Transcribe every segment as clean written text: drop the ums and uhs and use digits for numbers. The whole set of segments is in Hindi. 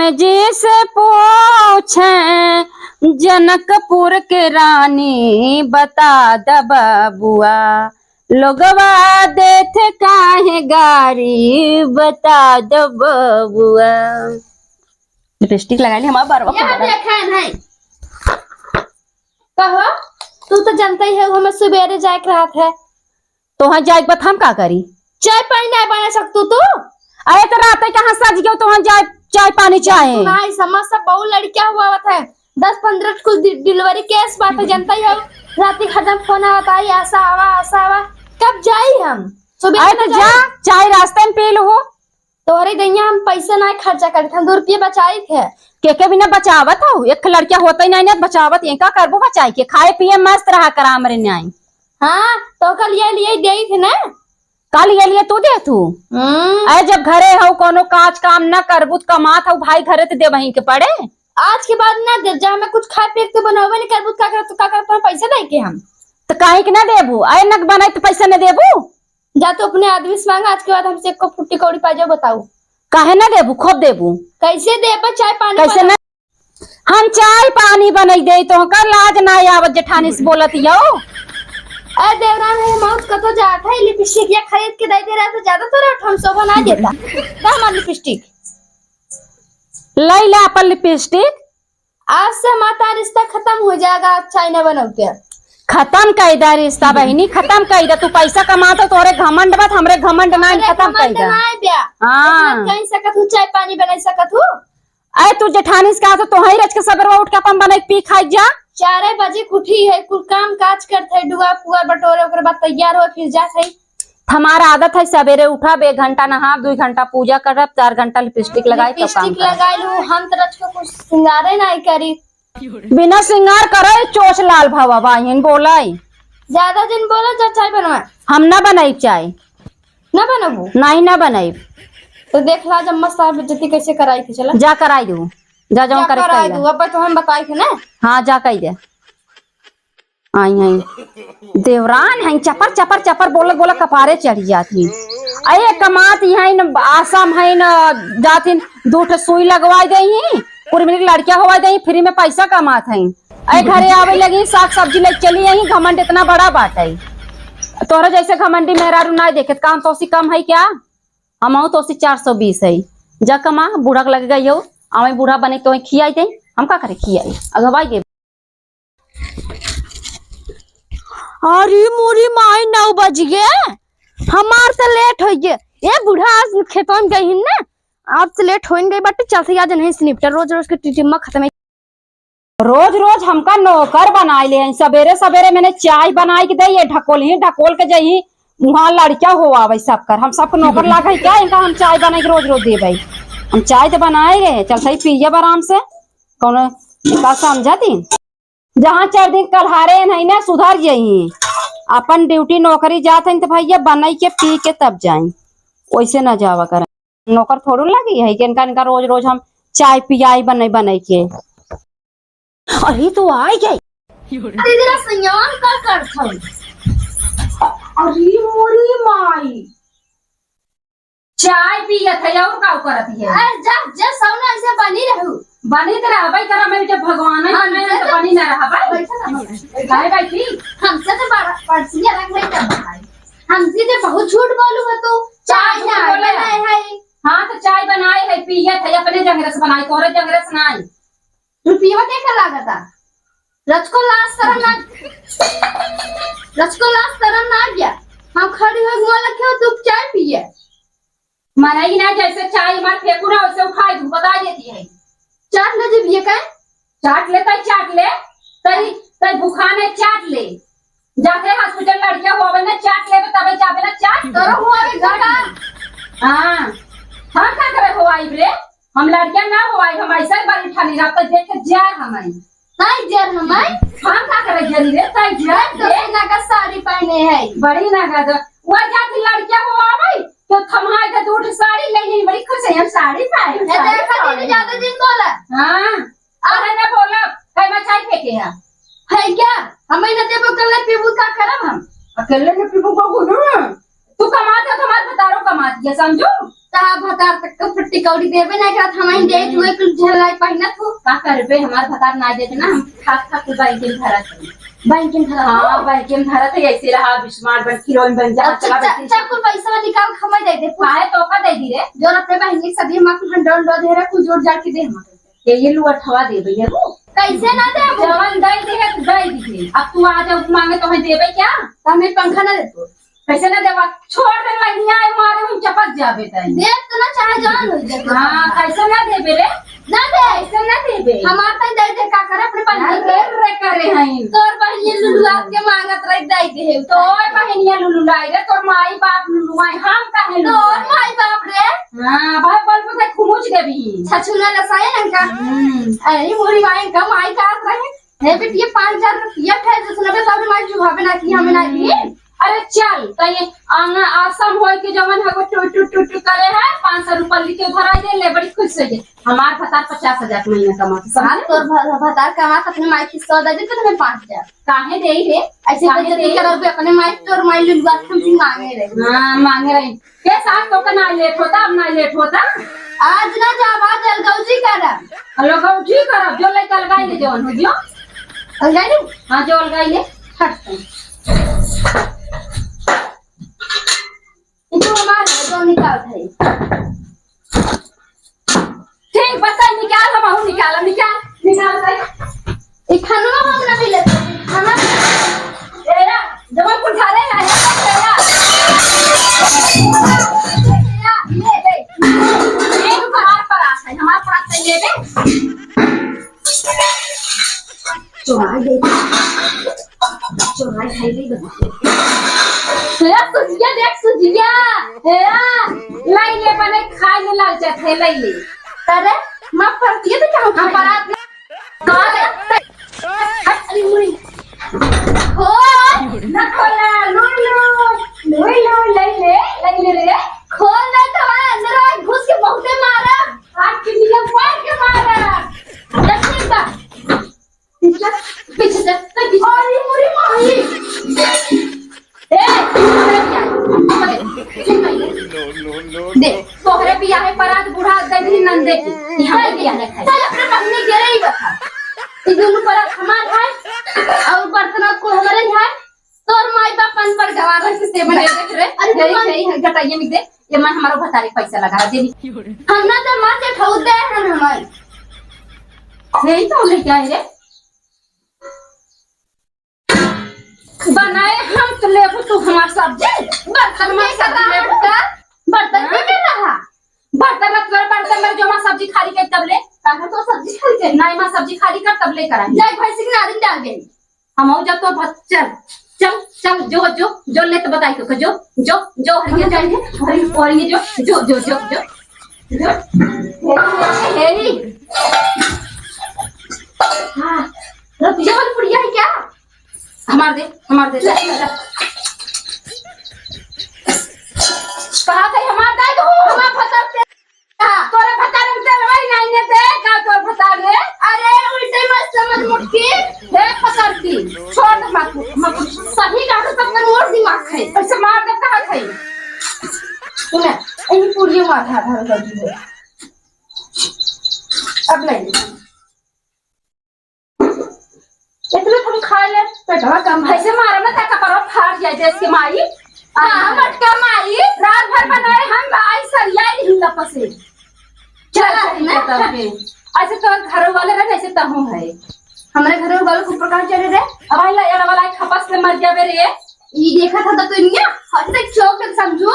जी से पूछे जनकपुर के रानी बता द बबुआ लोगवा देते काहे गारी बता द बबुआ। लिपस्टिक लगा ली हमारा बार नहीं कहो तू तो जानता ही है हमें सवेरे जाए रहा है तो वहां जाए बत हम का करी चाय पानी नहीं बना सकतू तू। अरे तो रात कहाँ सज गयो तो वहां जाए चाय पानी चाहे भाई समझ सब बहु लड़कियां हुआ है 10-15 कुछ डिलीवरी केस बात है जानता ही हो रात खत्म फोन आता है ऐसा आवा कब जाई हम सुबह तो जा चाय रास्ते में पी लो तोरे दैया हम पैसा नहीं खर्चा करते हम 2 रुपये बचाई थे के बिना बचावत हो एक लड़किया होता ही नहीं बचावत ये का करबो बचाई के खाए पिए मस्त रहा करा हमरे न्याय। हाँ तो कल ये लिए दे थे ना कल ये लिए तू दे तू अरे जब घरे हो कोनो काज काम न करबू कमात हो भाई घरे तो दे वहीं के पड़े आज के बाद ना दे जा मैं कुछ खाए पी के बनावे नहीं करबू का कर तू का कर पैसा नहीं के हम तो काहे के ना देबू अरे नक बनाई तो पैसा न देबू जा तो अपने आदमी से मांगा आज के बाद हमसे को फुट्टी कौड़ी पा जाओ बताओ काहे ना देबू खूब देबू कैसे देबा चाय पानी कैसे ना हम चाय पानी बनई दे तो कर लाज ना आवत जेठानी से बोलत यो अरे देवरान है मौत कतो जात है लिपस्टिक या खरीद के दे दे रहा तो ज्यादा तो रेट हम शोभा ना देता का हमार लिपस्टिक ले ले अपन लिपस्टिक आज से हमारा रिश्ता खत्म हो जाएगा चाय न बनाओगे खत्म कर दे रिश्ता बहनी खत्म कर दे तू पैसा कमाता तोरे घमंड मत हमरे घमंड ना खत्म कर दे। हां कहीं सकत हूं चाय पानी बना सकत हूं अरे तू जेठानी से कहा तो ही रच के सबर उठ के अपन बना पी खाई जा 4 बजे उठी है कुल काम काज करते है डुआ पुआ बटोरे ओकर बाद तैयार हो फिर जात है हमारा आदत है सवेरे उठा 1 घंटा नहा 2 घंटा पूजा करब 4 घंटा लिपस्टिक लगाई तो काम लिपस्टिक लगाई लू हम तो रच को कुछ सिंगारे नहीं करी बिना सिंगार करे चोच लाल भावा बाहिन बोलाई ज्यादा दिन बोला जा चाय बनवा हम ना बनाई चाय ना बनाबू नहीं ना बनाई तो देख ला जब मस्त बेइज्जती कैसे कराई थी चला जा कराई दू जा जाऊं करे कराई दू अब तो हम बताई थे ना हां जा कही दे आई हैं देवरान हैं चपर चपर चपर बोल बोल कपारे चढ़ी जाती अये कमात है न आसाम है न जातिन 2 सुई लगवा दही पूरी मिनट लड़कियां हवा दही फ्री में पैसा कमात है अये घरे आवे लगी साग सब्जी ले चली यही घमंड इतना बड़ा बात है तोरा जैसे घमंडी मेहरा रू ना देखे काम तो सी कम है क्या हम तो सी 420 है जा कमा बूढ़ा लग गई हो आवे बूढ़ा बने तो खियाई दे हम का करे खियाई अगवाई दे। अरे मोरी माई 9 बज गए हमार तो लेट हो गए ये बूढ़ा आज खेतों में गई ना अब तो लेट हो गई बट चलते आज नहीं स्निप्टर रोज रोज के टिटिम्मा खत्म रोज रोज हमका नौकर बनाए ले सवेरे सवेरे मैंने चाय बनाई के दे ढकोल के जही वहाँ लड़कियां हो आवे सब कर हम सबको नौकर लागे क्या इनका हम चाय बनाए के रोज रोज दे भाई हम चाय तो बनाए गए चल सही पिए आराम से कौन का समझा दी जहाँ 4 दिन कलहारे नहीं ना सुधर जाई अपन ड्यूटी नौकरी जात है तो भैया बनाई के पी के तब जाए वैसे ना जावा कर नौकर थोड़ू लगी है कि इनका रोज रोज हम चाय पियाई बनाई के अरे तो आई गई तेरा संयम का करता अरे मोरी माई चाय पिया थे और का करती है जा जा सौना ऐसे बनी रहू बनी तो रहबै करा मैं जब भगवान है मैं तो बनी ना रहबै काहे बैठी हमसे तो बड़ा पर्सिया रख ले तब भाई हमसे तो बहुत झूठ बोलू है तू चाय ना बोले नहीं है हां तो चाय बनाई है पिए थे अपने जंगरे से बनाई तोरे जंगरे से नहीं रुपया क्या लागता रचको लास्ट तरह ना गया हम खड़ी हो मोला क्यों तू चाय पिए मनाई ना जैसे चाय मार फेंकू ना वैसे उठाई तू बता देती है चाट ले जब ये कहे चाट ले तई भूखा ने चाट ले जाके हॉस्पिटल लड़कियां होवे ना चाट ले तबे जाबे ना चाट तोरो हुआ रे गाड़ा हां हम का करे हो आई रे हम लड़कियां ना हो आई हम ऐसा बारी ठानी रात देख के जा हमें हाय जर हमें हम का करे जरी रे तई जा तो ना का साड़ी पहने है बड़ी ना का वो जाती लड़कियां हो आवे तो थमाए के 2 साड़ी ले ली बड़ी खुश है हम साड़ी पाए ए देखा दीदी ज्यादा दिन बोला हां अरे ना बोला कई मैं चाय फेंके है क्या हमें न देबो कल पीबू का करब हम अकेले में पीबू को गुरु तू कमाते तो मत बता रो कमाती है समझो ता भतार तक का फट्टी कौड़ी देबे ना करत हमाई दे तू एक झलाई पहिनत हो का करबे हमार भतार ना देते ना हम खास खास बैंक में धरा बैंक में धरा हां बैंक में धरा थे ऐसे रहा बिस्मार्ट बन हीरोइन बन जा चला अच्छा कुल पैसा निकाल खमा दे दे काहे तोका दे दी रे जो अपने बहन की सदी हम 100 दे रहा कुछ जोड़ जाड़ के दे हम ये लुआ ठवा दे भैया कैसे ना दे जवान दे दे अब तू आ जा मांगे तो हमें देबे क्या हमें पंखा ना दे तो कैसे ना देवा छोड़ दे लगिया मारे हम चपक जाबे तई दे तो ना चाहे जान हो जाए हां कैसे ना देबे रे ना दे कैसे ना देबे हमार तई दे दे का करे अपने बहन रे करे हई तोर बहन लुलु के मांगत रह दे दे तोर बहनिया लुलु लाई रे तोर माई बाप लुलु आई हम काहे तोर माई बाप रे हां भाई बल पे खुमुच देबी छछुना लसाए ना का अरे मोरी माई का माई का रहे हे बेटी 5000 रुपया थे जिसने बे सब माई जुहावे ना की हमें ना दी अरे चल तई आंगा आसम होय के जवन हगो टुट टुट टुट करे है 500 रुपया लिखे भरा दे ले बड़ी खुश हो जे हमार भतार 50,000 महीना कमाते समझ तोर भतार कमा अपने माई की 100 दे तो तुम्हें 5000 काहे देई रे ऐसे बेइज्जती करबे अपने माई तोर माई लुलुआ हमसे मांगे रे हां मांगे रही के साथ तो का ना लेट होता अब ना लेट होता आज ना जा बात अलगौजी करा अलगौजी करब जो ले कल गाई ले जवन हो जो अलगाई हां जो अलगाई ले हट इतो हमार जो निकाल थे ठीक बता निकाल हम हूं निकाल भाई ई खाना हम ना मिले खाना तेरा जब कुछ खा रहे हैं तेरा ले ले ये हमार पर आ है हमार पर आ ले ले चुराई खाई ले तेरा सुजिया देख सुजिया तेरा लाई ले बने खाई ले लाल जाते लाई ले अरे मां पड़ती है तो क्या हम बारात अरे मुड़ी हो ना खोला लुलु ले रे खोल ना तो अंदर आ घुस के बहुते मारा हाथ के लिए फाड़ के मारा देखिए बा पीछे से अरे मुड़ी माई दे तोहरे बिया है परात बूढ़ा दही नंदे की यहां बिया है चल अपने पत्नी के रही बता ई दोनों परात हमार है और बर्तन को हमारे है तोर माई बाप पन पर गवार रख से बने देख रे अरे यही है घटाइए में दे ये मैं हमारो भतारे पैसा लगा दे हम ना तो मां के ठौ दे हम हमार यही तो ले क्या है रे बनाए हम तो ले तू हमार सब्जी बर्तन में सदा बर्तन में क्या रहा बर्तन मत कर बर्तन में जो मां सब्जी खाली कर तब ले कहां तो सब्जी खाली कर नहीं मां सब्जी खाली कर तब ले करा जाय भैंसी के नारिन डाल दे हम हो जब तो चल चल चल जो ले तो बताई तो जो हरिया जाए हरी और ये जो हेरी हां रतिया वाली पुड़िया है क्या हमार दे कहा थे हमार दाई तो हमार फतर से तोरे भतार में चलवाई नहीं ने दे का तोर भतार रे अरे उल्टे मत समझ मुटकी दे पकड़ती छोड़ दे मत सही का तो तब मोर दिमाग है ऐसे मार दे कहा थे सुने यही पुड़िया माथा धर कर दी अब ले इतने तुम खा ले पेटवा कम ऐसे मारा ना ताका पर फाड़ जाए देश के माई हां मटका माई रात भर बनाए हम आई सरिया नहीं लपसे चल ऐसे तो घर वाले रहे ऐसे तहु है हमारे घर में वालों को प्रकार चले रे अब आई ला वाला खपस से मर जावे रे ये देखा था तो इनया हद तक चौक तक समझो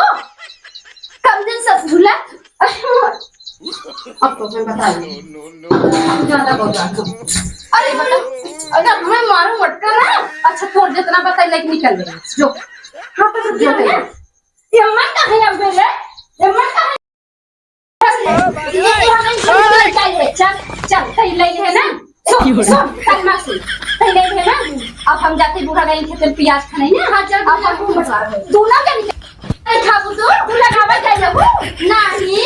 कम दिन सब झूला अब तो मैं बता दूं ज्यादा बोल रहा हूं अरे मतलब अगर मैं मारूं मटका ना अच्छा थोड़ा जितना बताई लेकिन निकल ले जो हां तो जो है ये मन का है अब मेरे ये मन का है ये हमें चाहिए चल कहीं ले है ना चल मासी कहीं ले है ना अब हम जाते बूढ़ा गए खेत में प्याज खाने ना हां चल अब हम बता रहे तू ना क्या खाबू तू लगावा जाए वो नहीं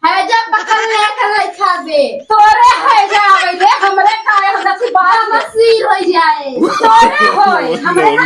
है जब पकड़ ले कर खाबे तोरे है जावे रे हमरे काहे हमरा की बात मसीर हो जाए तोरे होय हमरे ना